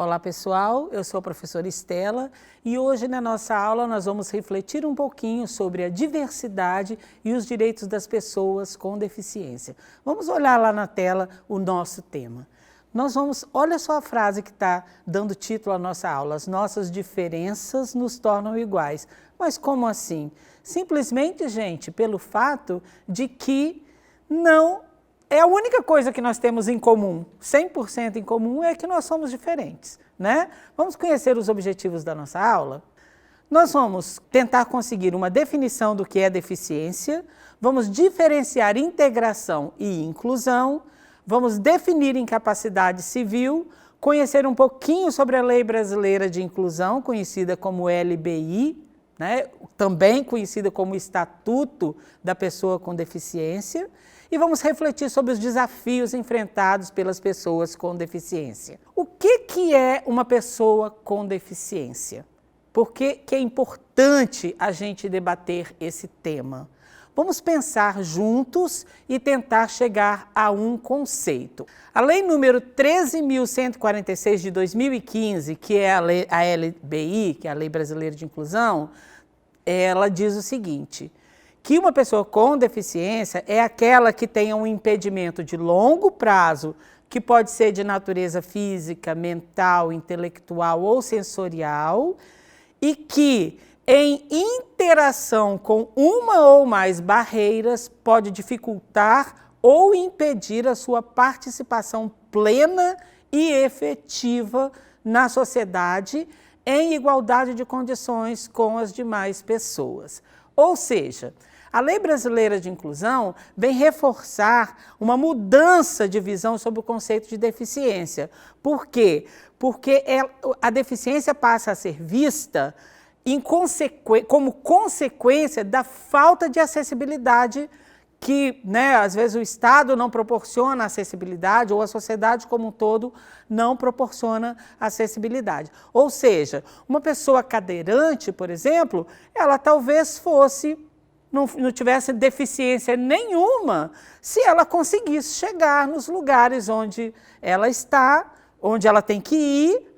Olá pessoal, eu sou a professora Estela e hoje na nossa aula nós vamos refletir um pouquinho sobre a diversidade e os direitos das pessoas com deficiência. Vamos olhar lá na tela o nosso tema. Olha só a frase que está dando título à nossa aula, as nossas diferenças nos tornam iguais. Mas como assim? Simplesmente, gente, pelo fato de que não é a única coisa que nós temos em comum, 100% em comum, é que nós somos diferentes, né? Vamos conhecer os objetivos da nossa aula? Nós vamos tentar conseguir uma definição do que é deficiência, vamos diferenciar integração e inclusão, vamos definir incapacidade civil, conhecer um pouquinho sobre a Lei Brasileira de Inclusão, conhecida como LBI, né? Também conhecida como Estatuto da Pessoa com Deficiência, e vamos refletir sobre os desafios enfrentados pelas pessoas com deficiência. O que é uma pessoa com deficiência? Por que é importante a gente debater esse tema? Vamos pensar juntos e tentar chegar a um conceito. A lei número 13.146 de 2015, que é a LBI, que é a Lei Brasileira de Inclusão, ela diz o seguinte: que uma pessoa com deficiência é aquela que tenha um impedimento de longo prazo, que pode ser de natureza física, mental, intelectual ou sensorial, e que, em interação com uma ou mais barreiras, pode dificultar ou impedir a sua participação plena e efetiva na sociedade, em igualdade de condições com as demais pessoas. Ou seja, a Lei Brasileira de Inclusão vem reforçar uma mudança de visão sobre o conceito de deficiência. Por quê? Porque a deficiência passa a ser vista como consequência da falta de acessibilidade que, às vezes o Estado não proporciona acessibilidade ou a sociedade como um todo não proporciona acessibilidade. Ou seja, uma pessoa cadeirante, por exemplo, ela talvez não tivesse deficiência nenhuma se ela conseguisse chegar nos lugares onde ela está, onde ela tem que ir,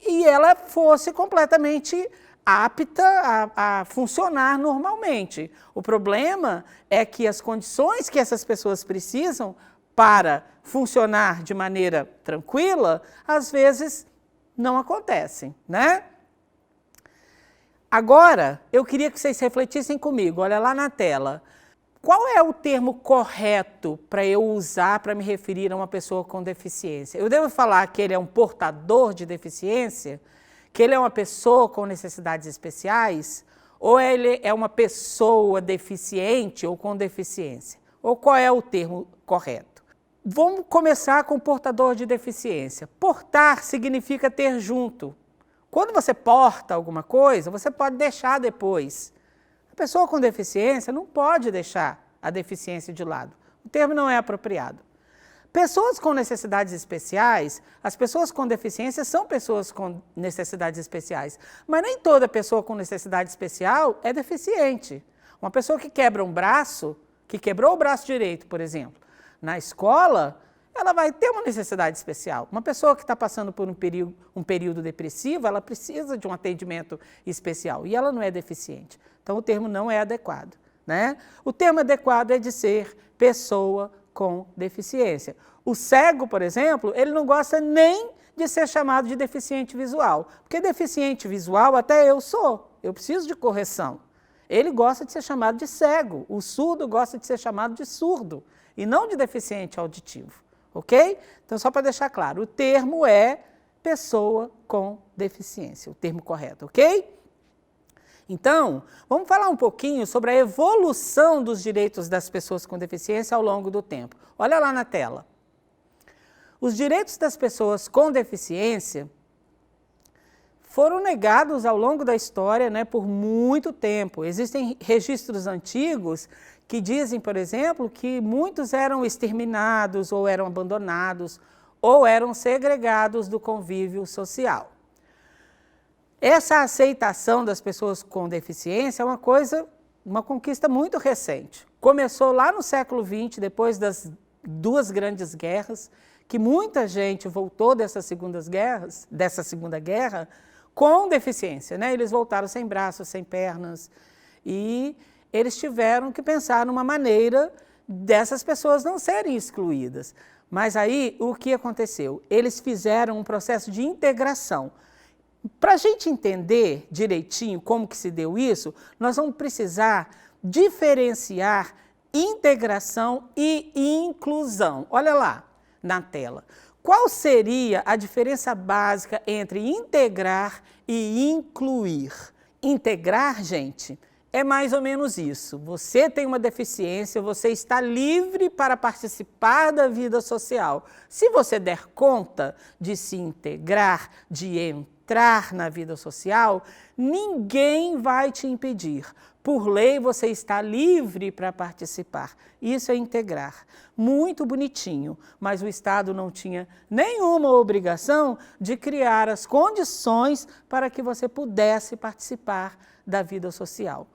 e ela fosse completamente apta a funcionar normalmente. O problema é que as condições que essas pessoas precisam para funcionar de maneira tranquila, às vezes não acontecem, Agora, eu queria que vocês refletissem comigo, olha lá na tela. Qual é o termo correto para eu usar para me referir a uma pessoa com deficiência? Eu devo falar que ele é um portador de deficiência? Que ele é uma pessoa com necessidades especiais? Ou ele é uma pessoa deficiente ou com deficiência? Ou qual é o termo correto? Vamos começar com portador de deficiência. Portar significa ter junto. Quando você porta alguma coisa, você pode deixar depois. A pessoa com deficiência não pode deixar a deficiência de lado. O termo não é apropriado. Pessoas com necessidades especiais, as pessoas com deficiência são pessoas com necessidades especiais, mas nem toda pessoa com necessidade especial é deficiente. Uma pessoa que quebra um braço, que quebrou o braço direito, por exemplo, na escola, ela vai ter uma necessidade especial. Uma pessoa que está passando por um período depressivo, ela precisa de um atendimento especial e ela não é deficiente. Então, o termo não é adequado, O termo adequado é de ser pessoa com deficiência. O cego, por exemplo, ele não gosta nem de ser chamado de deficiente visual, porque deficiente visual até eu sou, eu preciso de correção. Ele gosta de ser chamado de cego, o surdo gosta de ser chamado de surdo e não de deficiente auditivo. Ok? Então, só para deixar claro, o termo é pessoa com deficiência, o termo correto, ok? Então, vamos falar um pouquinho sobre a evolução dos direitos das pessoas com deficiência ao longo do tempo. Olha lá na tela. Os direitos das pessoas com deficiência foram negados ao longo da história, por muito tempo. Existem registros antigos que dizem, por exemplo, que muitos eram exterminados, ou eram abandonados, ou eram segregados do convívio social. Essa aceitação das pessoas com deficiência é uma conquista muito recente. Começou lá no século XX, depois das duas grandes guerras, que muita gente voltou dessa Segunda Guerra com deficiência, né? Eles voltaram sem braços, sem pernas, e eles tiveram que pensar numa maneira dessas pessoas não serem excluídas. Mas aí, o que aconteceu? Eles fizeram um processo de integração. Para a gente entender direitinho como que se deu isso, nós vamos precisar diferenciar integração e inclusão. Olha lá na tela. Qual seria a diferença básica entre integrar e incluir? Integrar, gente, é mais ou menos isso. Você tem uma deficiência, você está livre para participar da vida social. Se você der conta de se integrar, de entrar na vida social, ninguém vai te impedir. Por lei, você está livre para participar. Isso é integrar. Muito bonitinho, mas o Estado não tinha nenhuma obrigação de criar as condições para que você pudesse participar da vida social.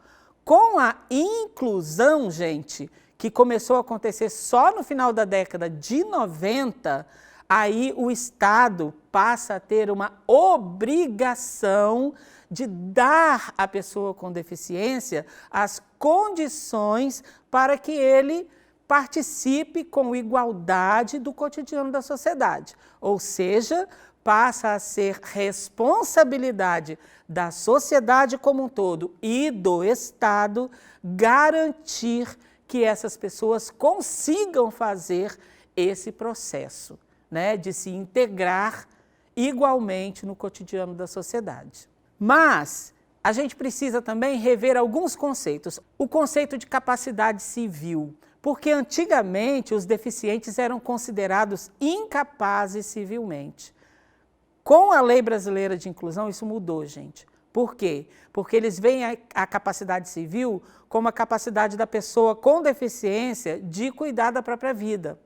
Com a inclusão, gente, que começou a acontecer só no final da década de 90, aí o Estado passa a ter uma obrigação de dar à pessoa com deficiência as condições para que ele participe com igualdade do cotidiano da sociedade. Ou seja, passa a ser responsabilidade da sociedade como um todo e do Estado garantir que essas pessoas consigam fazer esse processo, né, de se integrar igualmente no cotidiano da sociedade. Mas a gente precisa também rever alguns conceitos. O conceito de capacidade civil, porque antigamente os deficientes eram considerados incapazes civilmente. Com a Lei Brasileira de Inclusão, isso mudou, gente. Por quê? Porque eles veem a capacidade civil como a capacidade da pessoa com deficiência de cuidar da própria vida.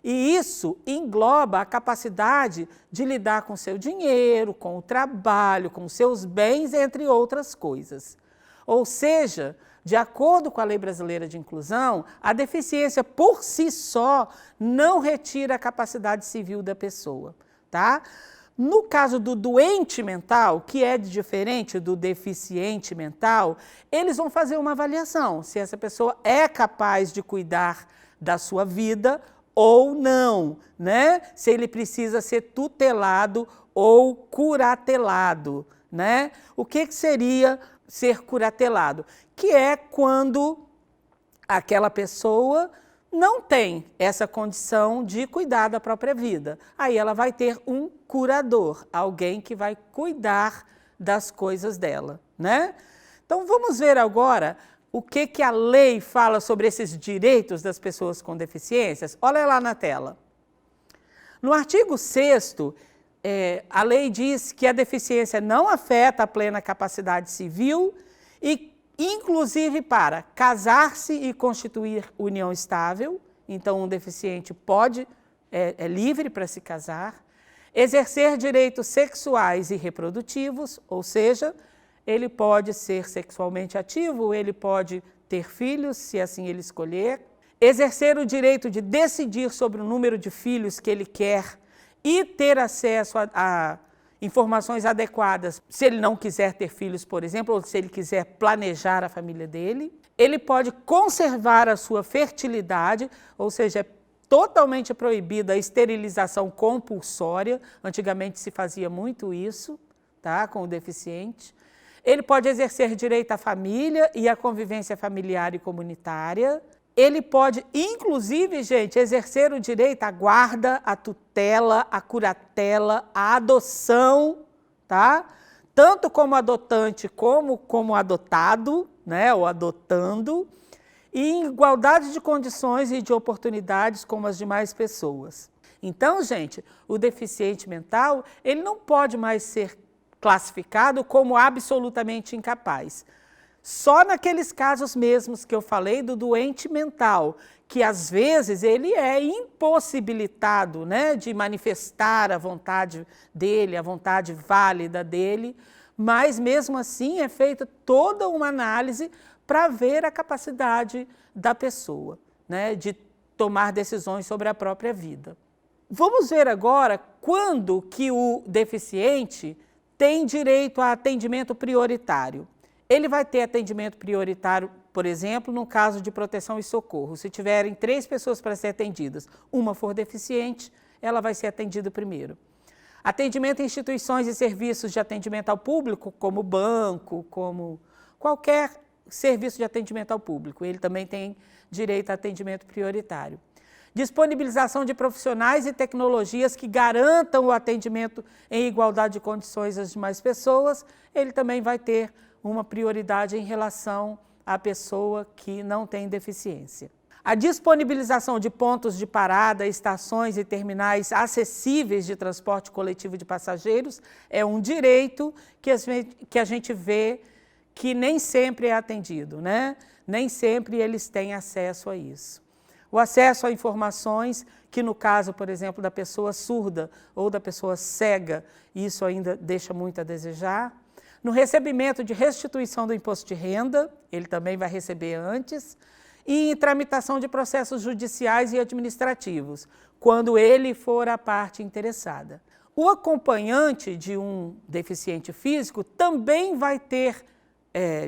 E isso engloba a capacidade de lidar com o seu dinheiro, com o trabalho, com os seus bens, entre outras coisas. Ou seja, de acordo com a Lei Brasileira de Inclusão, a deficiência por si só não retira a capacidade civil da pessoa, tá? No caso do doente mental, que é diferente do deficiente mental, eles vão fazer uma avaliação se essa pessoa é capaz de cuidar da sua vida ou não, né? Se ele precisa ser tutelado ou curatelado, né? O que seria ser curatelado? Que é quando aquela pessoa não tem essa condição de cuidar da própria vida. Aí ela vai ter um curador, alguém que vai cuidar das coisas dela, né? Então vamos ver agora o que a lei fala sobre esses direitos das pessoas com deficiências. Olha lá na tela. No artigo 6º, a lei diz que a deficiência não afeta a plena capacidade civil e inclusive para casar-se e constituir união estável. Então, um deficiente é livre para se casar, exercer direitos sexuais e reprodutivos, ou seja, ele pode ser sexualmente ativo, ele pode ter filhos, se assim ele escolher, exercer o direito de decidir sobre o número de filhos que ele quer e ter acesso a informações adequadas, se ele não quiser ter filhos, por exemplo, ou se ele quiser planejar a família dele. Ele pode conservar a sua fertilidade, ou seja, é totalmente proibida a esterilização compulsória. Antigamente se fazia muito isso, tá, com o deficiente. Ele pode exercer direito à família e à convivência familiar e comunitária. Ele pode, inclusive, gente, exercer o direito à guarda, à tutela, à curatela, à adoção, tá? Tanto como adotante como adotado, né, ou adotando, e em igualdade de condições e de oportunidades como as demais pessoas. Então, gente, o deficiente mental, ele não pode mais ser classificado como absolutamente incapaz. Só naqueles casos mesmos que eu falei do doente mental, que às vezes ele é impossibilitado, né, de manifestar a vontade dele, a vontade válida dele, mas mesmo assim é feita toda uma análise para ver a capacidade da pessoa, né, de tomar decisões sobre a própria vida. Vamos ver agora quando que o deficiente tem direito a atendimento prioritário. Ele vai ter atendimento prioritário, por exemplo, no caso de proteção e socorro. Se tiverem 3 pessoas para ser atendidas, uma for deficiente, ela vai ser atendida primeiro. Atendimento em instituições e serviços de atendimento ao público, como banco, como qualquer serviço de atendimento ao público, ele também tem direito a atendimento prioritário. Disponibilização de profissionais e tecnologias que garantam o atendimento em igualdade de condições às demais pessoas, ele também vai ter uma prioridade em relação à pessoa que não tem deficiência. A disponibilização de pontos de parada, estações e terminais acessíveis de transporte coletivo de passageiros é um direito que a gente vê que nem sempre é atendido, né? Nem sempre eles têm acesso a isso. O acesso a informações que, no caso, por exemplo, da pessoa surda ou da pessoa cega, isso ainda deixa muito a desejar. No recebimento de restituição do imposto de renda, ele também vai receber antes, e em tramitação de processos judiciais e administrativos, quando ele for a parte interessada. O acompanhante de um deficiente físico também vai ter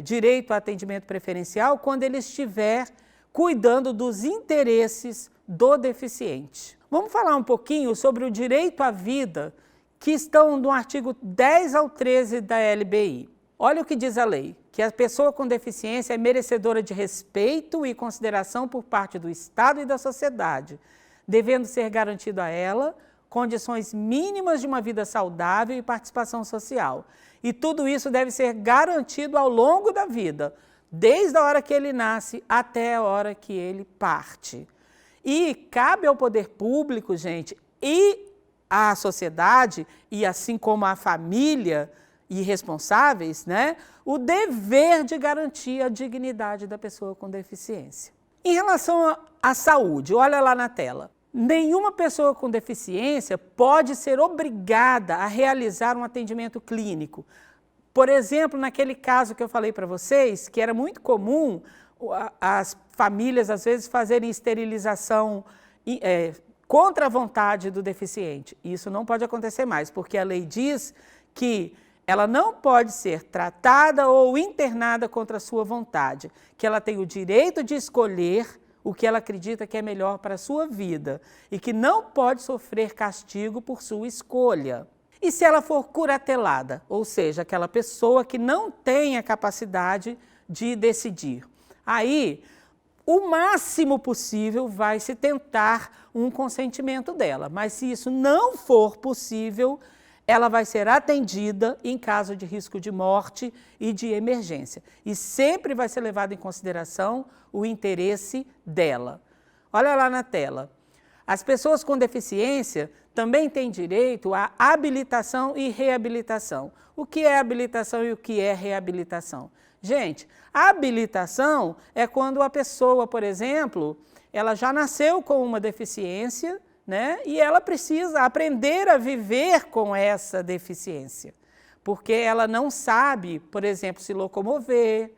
direito a atendimento preferencial quando ele estiver cuidando dos interesses do deficiente. Vamos falar um pouquinho sobre o direito à vida, que estão no artigo 10 ao 13 da LBI. Olha o que diz a lei, que a pessoa com deficiência é merecedora de respeito e consideração por parte do Estado e da sociedade, devendo ser garantido a ela condições mínimas de uma vida saudável e participação social. E tudo isso deve ser garantido ao longo da vida, desde a hora que ele nasce até a hora que ele parte. E cabe ao poder público, gente, e à sociedade, e assim como à família e responsáveis, né, o dever de garantir a dignidade da pessoa com deficiência. Em relação à saúde, olha lá na tela. Nenhuma pessoa com deficiência pode ser obrigada a realizar um atendimento clínico. Por exemplo, naquele caso que eu falei para vocês, que era muito comum as famílias, às vezes, fazerem esterilização contra a vontade do deficiente. Isso não pode acontecer mais, porque a lei diz que ela não pode ser tratada ou internada contra a sua vontade, que ela tem o direito de escolher o que ela acredita que é melhor para a sua vida e que não pode sofrer castigo por sua escolha. E se ela for curatelada, ou seja, aquela pessoa que não tem a capacidade de decidir, aí o máximo possível vai se tentar um consentimento dela, mas se isso não for possível, ela vai ser atendida em caso de risco de morte e de emergência. E sempre vai ser levado em consideração o interesse dela. Olha lá na tela. As pessoas com deficiência também têm direito à habilitação e reabilitação. O que é habilitação e o que é reabilitação? Gente, a habilitação é quando a pessoa, por exemplo, ela já nasceu com uma deficiência, né? E ela precisa aprender a viver com essa deficiência, porque ela não sabe, por exemplo, se locomover,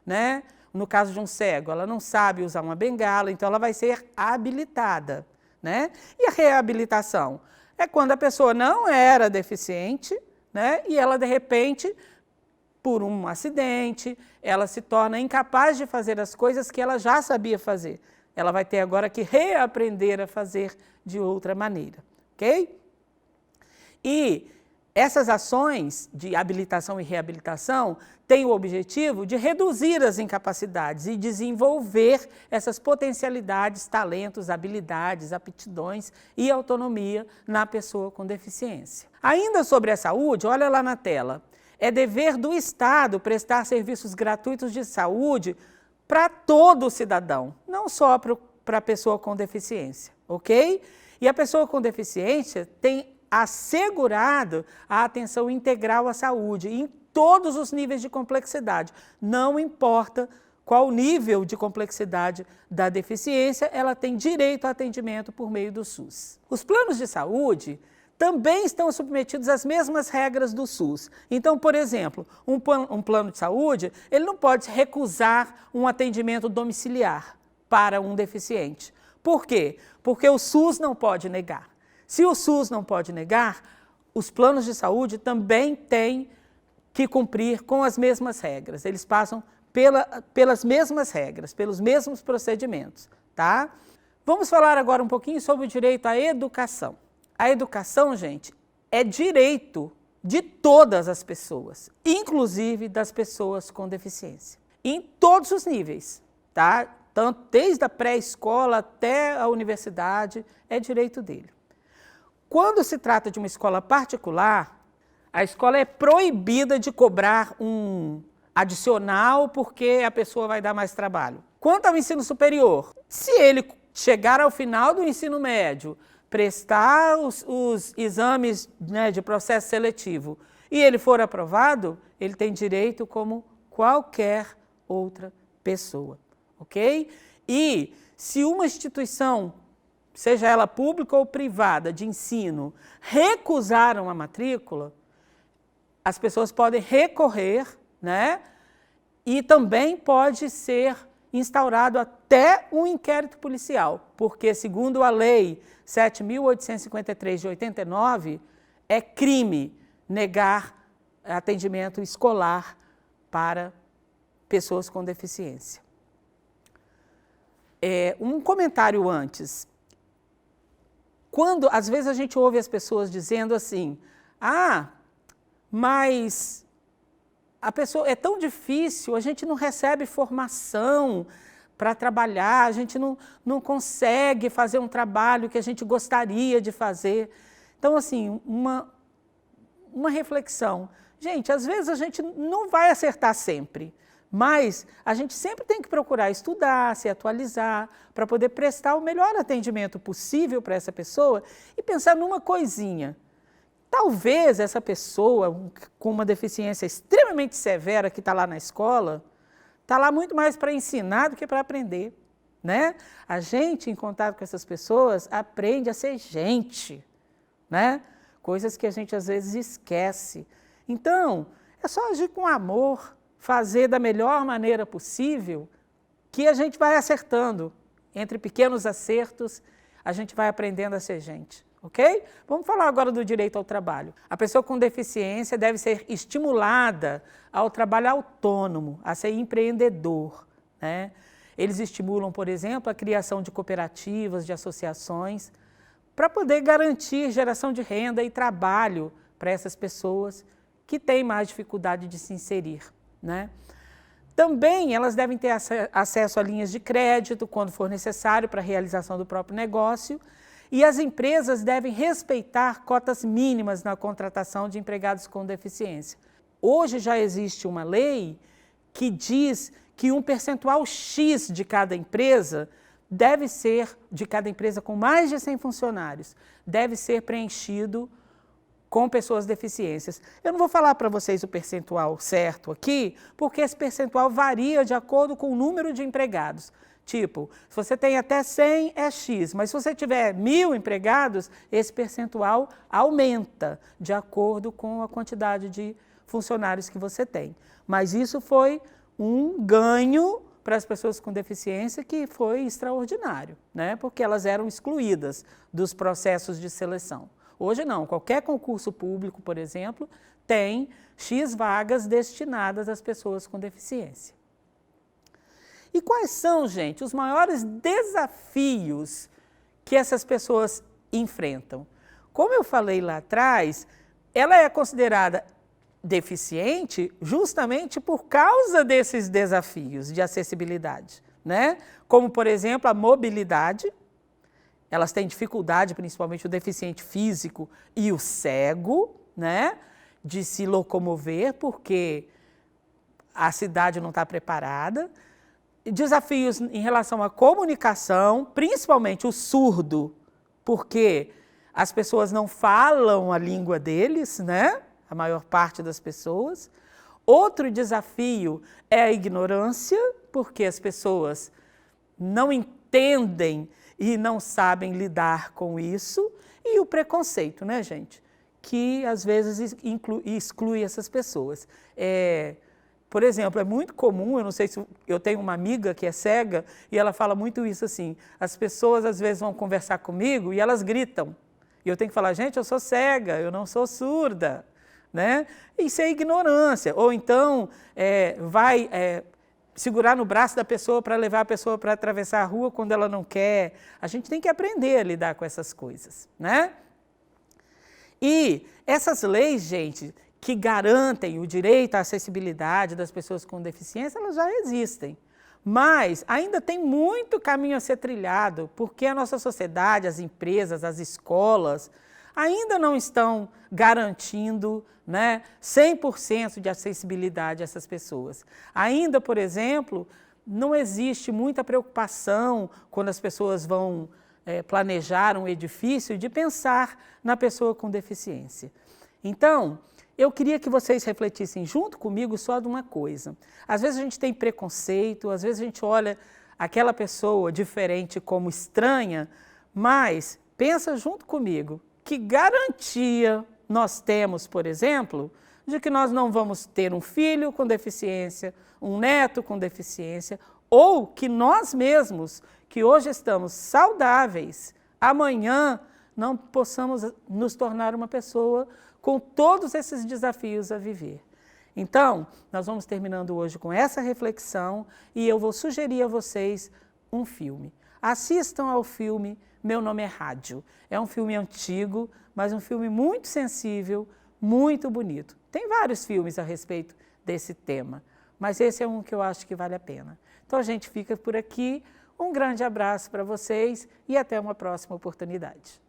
né? No caso de um cego, ela não sabe usar uma bengala, então ela vai ser habilitada, né? E a reabilitação é quando a pessoa não era deficiente, né? E ela, de repente, por um acidente, ela se torna incapaz de fazer as coisas que ela já sabia fazer. Ela vai ter agora que reaprender a fazer de outra maneira, ok? E essas ações de habilitação e reabilitação têm o objetivo de reduzir as incapacidades e desenvolver essas potencialidades, talentos, habilidades, aptidões e autonomia na pessoa com deficiência. Ainda sobre a saúde, olha lá na tela. É dever do Estado prestar serviços gratuitos de saúde para todo cidadão, não só para a pessoa com deficiência, ok? E a pessoa com deficiência tem assegurado a atenção integral à saúde, em todos os níveis de complexidade. Não importa qual nível de complexidade da deficiência, ela tem direito a atendimento por meio do SUS. Os planos de saúde também estão submetidos às mesmas regras do SUS. Então, por exemplo, um plano de saúde, ele não pode recusar um atendimento domiciliar para um deficiente. Por quê? Porque o SUS não pode negar. Se o SUS não pode negar, os planos de saúde também têm que cumprir com as mesmas regras. Eles passam pelas mesmas regras, pelos mesmos procedimentos, tá? Vamos falar agora um pouquinho sobre o direito à educação. A educação, gente, é direito de todas as pessoas, inclusive das pessoas com deficiência, em todos os níveis, tá? Tanto desde a pré-escola até a universidade, é direito dele. Quando se trata de uma escola particular, a escola é proibida de cobrar um adicional porque a pessoa vai dar mais trabalho. Quanto ao ensino superior, se ele chegar ao final do ensino médio, prestar os exames, né, de processo seletivo e ele for aprovado, ele tem direito como qualquer outra pessoa, ok? E se uma instituição, seja ela pública ou privada, de ensino, recusar uma matrícula, as pessoas podem recorrer, né? E também pode ser instaurado até um inquérito policial, porque, segundo a Lei 7.853 de 89, é crime negar atendimento escolar para pessoas com deficiência. Um comentário antes. Às vezes a gente ouve as pessoas dizendo assim, mas a pessoa é tão difícil, a gente não recebe formação para trabalhar, a gente não consegue fazer um trabalho que a gente gostaria de fazer. Então, assim, uma reflexão. Gente, às vezes a gente não vai acertar sempre, mas a gente sempre tem que procurar estudar, se atualizar, para poder prestar o melhor atendimento possível para essa pessoa e pensar numa coisinha. Talvez essa pessoa com uma deficiência extremamente severa que está lá na escola, está lá muito mais para ensinar do que para aprender, né? A gente, em contato com essas pessoas, aprende a ser gente, né? Coisas que a gente às vezes esquece. Então, é só agir com amor, fazer da melhor maneira possível, que a gente vai acertando. Entre pequenos acertos, a gente vai aprendendo a ser gente. Ok? Vamos falar agora do direito ao trabalho. A pessoa com deficiência deve ser estimulada ao trabalho autônomo, a ser empreendedor, né? Eles estimulam, por exemplo, a criação de cooperativas, de associações, para poder garantir geração de renda e trabalho para essas pessoas que têm mais dificuldade de se inserir, né? Também elas devem ter acesso a linhas de crédito quando for necessário para a realização do próprio negócio. E as empresas devem respeitar cotas mínimas na contratação de empregados com deficiência. Hoje já existe uma lei que diz que um percentual X de cada empresa deve ser, de cada empresa com mais de 100 funcionários, deve ser preenchido com pessoas deficiências. Eu não vou falar para vocês o percentual certo aqui, porque esse percentual varia de acordo com o número de empregados. Tipo, se você tem até 100 é X, mas se você tiver 1.000 empregados, esse percentual aumenta de acordo com a quantidade de funcionários que você tem. Mas isso foi um ganho para as pessoas com deficiência que foi extraordinário, né? Porque elas eram excluídas dos processos de seleção. Hoje não, qualquer concurso público, por exemplo, tem X vagas destinadas às pessoas com deficiência. E quais são, gente, os maiores desafios que essas pessoas enfrentam? Como eu falei lá atrás, ela é considerada deficiente justamente por causa desses desafios de acessibilidade, né? Como, por exemplo, a mobilidade. Elas têm dificuldade, principalmente o deficiente físico e o cego, né? De se locomover, porque a cidade não está preparada. Desafios em relação à comunicação, principalmente o surdo, porque as pessoas não falam a língua deles, né? A maior parte das pessoas. Outro desafio é a ignorância, porque as pessoas não entendem e não sabem lidar com isso. E o preconceito, né, gente? Que às vezes exclui essas pessoas. Por exemplo, é muito comum, eu não sei se eu tenho uma amiga que é cega e ela fala muito isso assim, as pessoas às vezes vão conversar comigo e elas gritam. E eu tenho que falar, gente, eu sou cega, eu não sou surda, né? Isso é ignorância. Ou então, vai segurar no braço da pessoa para levar a pessoa para atravessar a rua quando ela não quer. A gente tem que aprender a lidar com essas coisas, né? E essas leis, gente, que garantem o direito à acessibilidade das pessoas com deficiência, elas já existem. Mas ainda tem muito caminho a ser trilhado, porque a nossa sociedade, as empresas, as escolas, ainda não estão garantindo, né, 100% de acessibilidade a essas pessoas. Ainda, por exemplo, não existe muita preocupação quando as pessoas vão planejar um edifício de pensar na pessoa com deficiência. Então, eu queria que vocês refletissem junto comigo só de uma coisa. Às vezes a gente tem preconceito, às vezes a gente olha aquela pessoa diferente como estranha, mas pensa junto comigo, que garantia nós temos, por exemplo, de que nós não vamos ter um filho com deficiência, um neto com deficiência, ou que nós mesmos, que hoje estamos saudáveis, amanhã não possamos nos tornar uma pessoa com todos esses desafios a viver. Então, nós vamos terminando hoje com essa reflexão e eu vou sugerir a vocês um filme. Assistam ao filme Meu Nome é Rádio. É um filme antigo, mas um filme muito sensível, muito bonito. Tem vários filmes a respeito desse tema, mas esse é um que eu acho que vale a pena. Então a gente fica por aqui. Um grande abraço para vocês e até uma próxima oportunidade.